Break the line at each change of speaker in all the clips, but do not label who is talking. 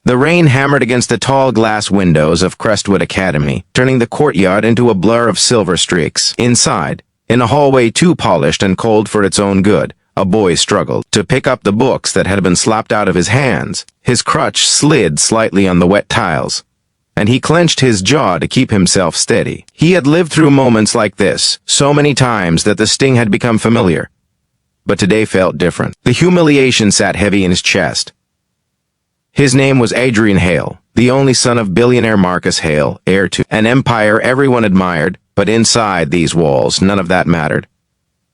The rain hammered against the tall glass windows of Crestwood Academy, turning the courtyard into a blur of silver streaks. Inside, in a hallway too polished and cold for its own good, a boy struggled to pick up the books that had been slapped out of his hands. His crutch slid slightly on the wet tiles, and he clenched his jaw to keep himself steady. He had lived through moments like this so many times that the sting had become familiar. But today felt different. The humiliation sat heavy in his chest. His name was Adrian Hale, the only son of billionaire Marcus Hale, heir to an empire everyone admired, but inside these walls, none of that mattered.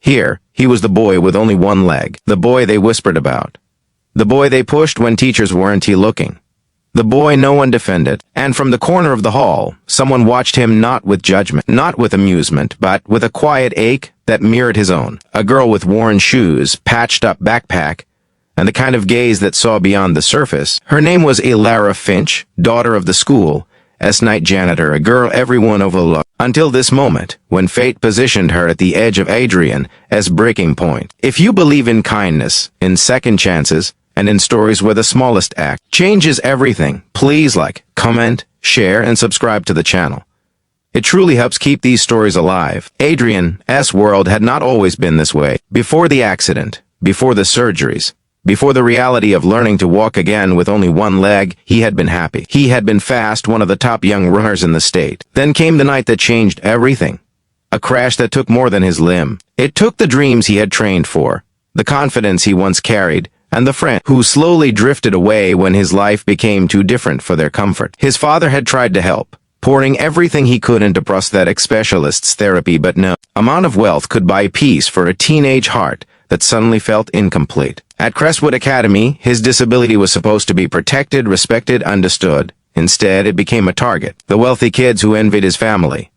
Here, he was the boy with only one leg, the boy they whispered about, the boy they pushed when teachers weren't looking, the boy no one defended. And from the corner of the hall, someone watched him, not with judgment, not with amusement, but with a quiet ache that mirrored his own. A girl with worn shoes, patched up backpack, and the kind of gaze that saw beyond the surface. Her name was Elara Finch, daughter of the school, night janitor, a girl everyone overlooked, until this moment, when fate positioned her at the edge of Adrian's breaking point. If you believe in kindness, in second chances, and in stories where the smallest act changes everything, please like, comment, share, and subscribe to the channel. It truly helps keep these stories alive. Adrian's world had not always been this way. Before the accident, before the surgeries, before the reality of learning to walk again with only one leg, he had been happy. He had been fast, one of the top young runners in the state. Then came the night that changed everything. A crash that took more than his limb. It took the dreams he had trained for, the confidence he once carried, and the friend who slowly drifted away when his life became too different for their comfort. His father had tried to help, pouring everything he could into prosthetic specialists' therapy, but no amount of wealth could buy peace for a teenage heart that suddenly felt incomplete. At Crestwood Academy, his disability was supposed to be protected, respected, understood. Instead, it became a target. The wealthy kids who envied his family.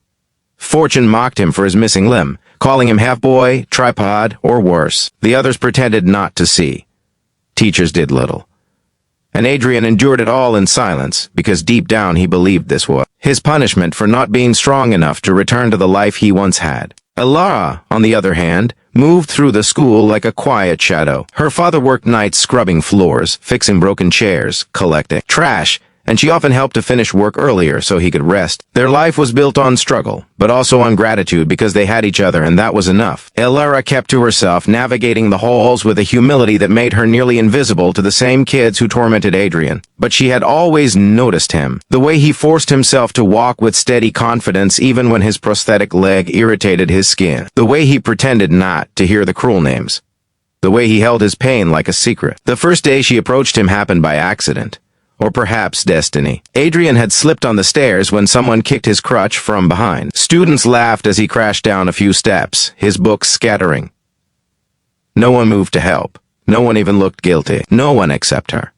Fortune mocked him for his missing limb, calling him half-boy, tripod, or worse. The others pretended not to see. Teachers did little. And Adrian endured it all in silence, because deep down he believed this was his punishment for not being strong enough to return to the life he once had. Elara, on the other hand, moved through the school like a quiet shadow. Her father worked nights scrubbing floors, fixing broken chairs, collecting trash, and she often helped to finish work earlier so he could rest. Their life was built on struggle, but also on gratitude because they had each other, and that was enough. Elara kept to herself, navigating the halls with a humility that made her nearly invisible to the same kids who tormented Adrian. But she had always noticed him, the way he forced himself to walk with steady confidence even when his prosthetic leg irritated his skin, the way he pretended not to hear the cruel names, the way he held his pain like a secret. The first day she approached him happened by accident. Or perhaps destiny. Adrian had slipped on the stairs when someone kicked his crutch from behind. Students laughed as he crashed down a few steps, his books scattering. No one moved to help. No one even looked guilty. No one except her.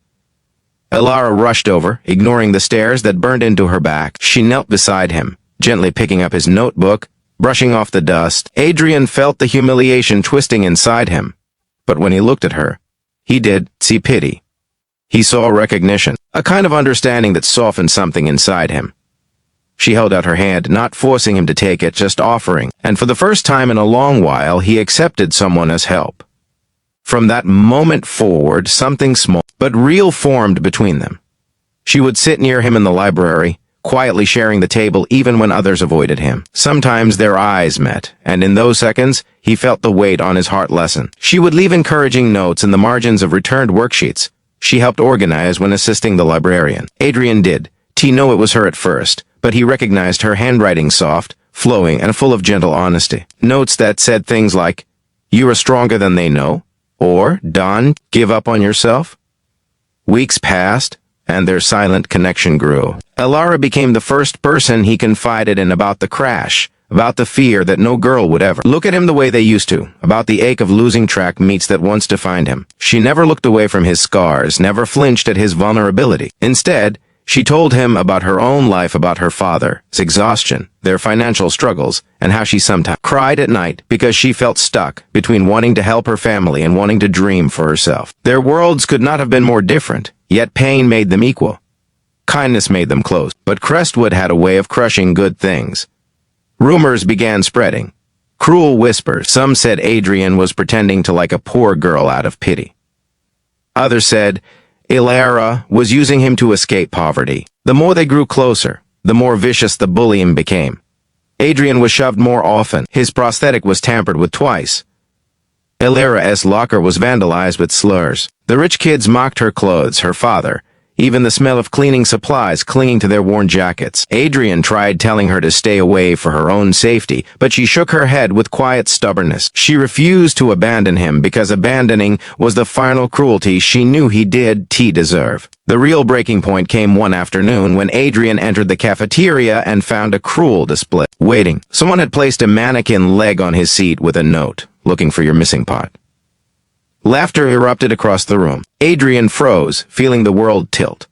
Elara rushed over, ignoring the stares that burned into her back. She knelt beside him, gently picking up his notebook, brushing off the dust. Adrian felt the humiliation twisting inside him. But when he looked at her, he did see pity. He saw recognition, a kind of understanding that softened something inside him. She held out her hand, not forcing him to take it, just offering, and for the first time in a long while, he accepted someone as help. From that moment forward, something small but real formed between them. She would sit near him in the library, quietly sharing the table even when others avoided him. Sometimes their eyes met, and in those seconds, he felt the weight on his heart lessen. She would leave encouraging notes in the margins of returned worksheets she helped organize when assisting the librarian. Adrian did know it was her at first, but he recognized her handwriting soft, flowing, and full of gentle honesty. Notes that said things like, "You are stronger than they know," or, "Don't give up on yourself." Weeks passed, and their silent connection grew. Elara became the first person he confided in about the crash, about the fear that no girl would ever look at him the way they used to, about the ache of losing track meets that once defined him. She never looked away from his scars, never flinched at his vulnerability. Instead, she told him about her own life, about her father, his exhaustion, their financial struggles, and how she sometimes cried at night because she felt stuck between wanting to help her family and wanting to dream for herself. Their worlds could not have been more different, yet pain made them equal. Kindness made them close. But Crestwood had a way of crushing good things. Rumors began spreading. Cruel whispers. Some said Adrian was pretending to like a poor girl out of pity. Others said Ilara was using him to escape poverty. The more they grew closer, the more vicious the bullying became. Adrian was shoved more often. His prosthetic was tampered with twice. Ilara's locker was vandalized with slurs. The rich kids mocked her clothes, her father, even the smell of cleaning supplies clinging to their worn jackets. Adrian tried telling her to stay away for her own safety, but she shook her head with quiet stubbornness. She refused to abandon him because abandoning was the final cruelty she knew he did deserve. The real breaking point came one afternoon when Adrian entered the cafeteria and found a cruel display waiting. Someone had placed a mannequin leg on his seat with a note, "Looking for your missing pot." Laughter erupted across the room. Adrian froze, feeling the world tilt.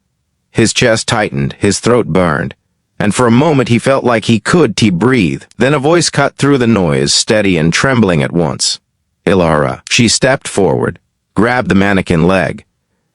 His chest tightened, his throat burned, and for a moment he felt like he could breathe. Then a voice cut through the noise, steady and trembling at once. "Ilara." She stepped forward, grabbed the mannequin leg,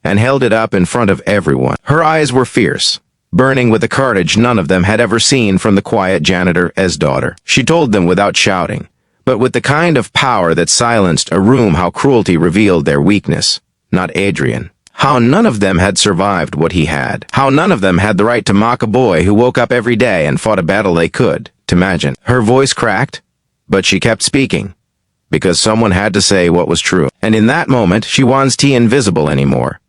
and held it up in front of everyone. Her eyes were fierce, burning with a courage none of them had ever seen from the quiet janitor's daughter. She told them without shouting, but with the kind of power that silenced a room, how cruelty revealed their weakness, not Adrian. How none of them had survived what he had. How none of them had the right to mock a boy who woke up every day and fought a battle they could imagine. Her voice cracked, but she kept speaking, because someone had to say what was true. And in that moment, she wasn't invisible anymore.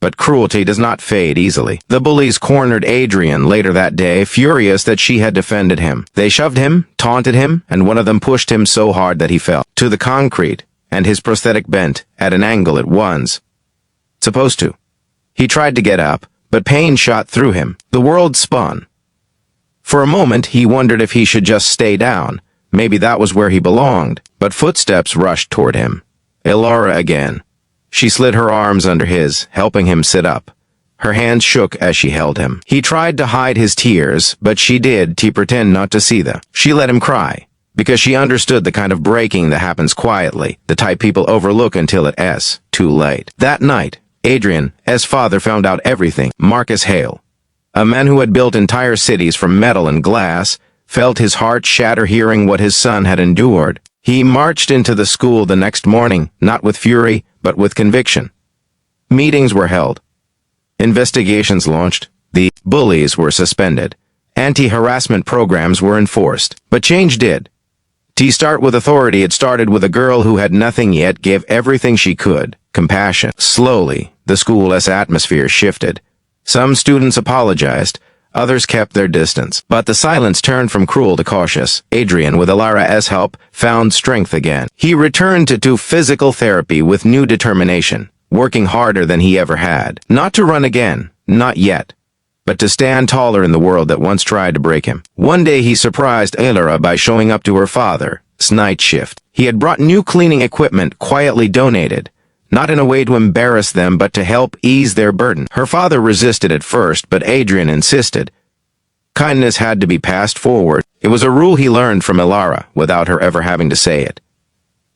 But cruelty does not fade easily. The bullies cornered Adrian later that day, furious that she had defended him. They shoved him, taunted him, and one of them pushed him so hard that he fell to the concrete, and his prosthetic bent at an angle it was supposed to. He tried to get up, but pain shot through him. The world spun. For a moment, he wondered if he should just stay down. Maybe that was where he belonged. But footsteps rushed toward him. Ilara again. She slid her arms under his, helping him sit up. Her hands shook as she held him. He tried to hide his tears, but she did pretend not to see them. She let him cry, because she understood the kind of breaking that happens quietly, the type people overlook until it's too late. That night, Adrian's father found out everything. Marcus Hale, a man who had built entire cities from metal and glass, felt his heart shatter hearing what his son had endured. He marched into the school the next morning, not with fury, but with conviction. Meetings were held. Investigations launched. The bullies were suspended. Anti-harassment programs were enforced. But change did. To start with authority, it started with a girl who had nothing yet gave everything she could. Compassion. Slowly, the school's atmosphere shifted. Some students apologized. Others kept their distance. But the silence turned from cruel to cautious. Adrian, with Ilara's help, found strength again. He returned to physical therapy with new determination, working harder than he ever had. Not to run again, not yet, but to stand taller in the world that once tried to break him. One day he surprised Ilara by showing up to her father's night shift. He had brought new cleaning equipment, quietly donated, not in a way to embarrass them, but to help ease their burden. Her father resisted at first, but Adrian insisted. Kindness had to be passed forward. It was a rule he learned from Ilara, without her ever having to say it.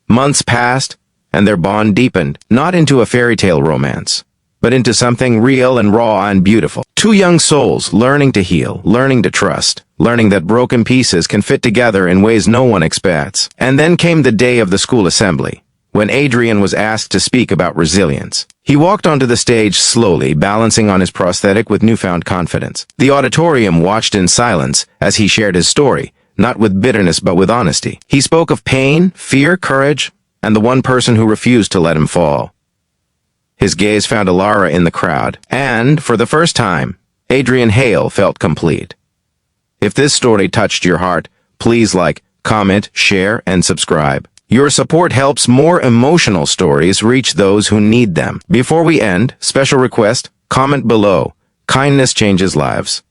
Months passed, and their bond deepened, not into a fairy tale romance, but into something real and raw and beautiful. Two young souls learning to heal, learning to trust, learning that broken pieces can fit together in ways no one expects. And then came the day of the school assembly, when Adrian was asked to speak about resilience. He walked onto the stage slowly, balancing on his prosthetic with newfound confidence. The auditorium watched in silence as he shared his story, not with bitterness but with honesty. He spoke of pain, fear, courage, and the one person who refused to let him fall. His gaze found Ilara in the crowd, and, for the first time, Adrian Hale felt complete. If this story touched your heart, please like, comment, share, and subscribe. Your support helps more emotional stories reach those who need them. Before we end, special request, comment below. Kindness changes lives.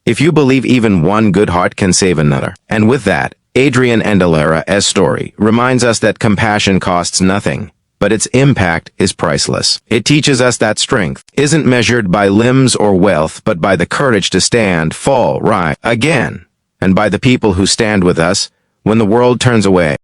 If you believe even one good heart can save another. And with that, Adrian and Ilara's story reminds us that compassion costs nothing, but its impact is priceless. It teaches us that strength isn't measured by limbs or wealth, but by the courage to stand, fall, rise again, and by the people who stand with us when the world turns away.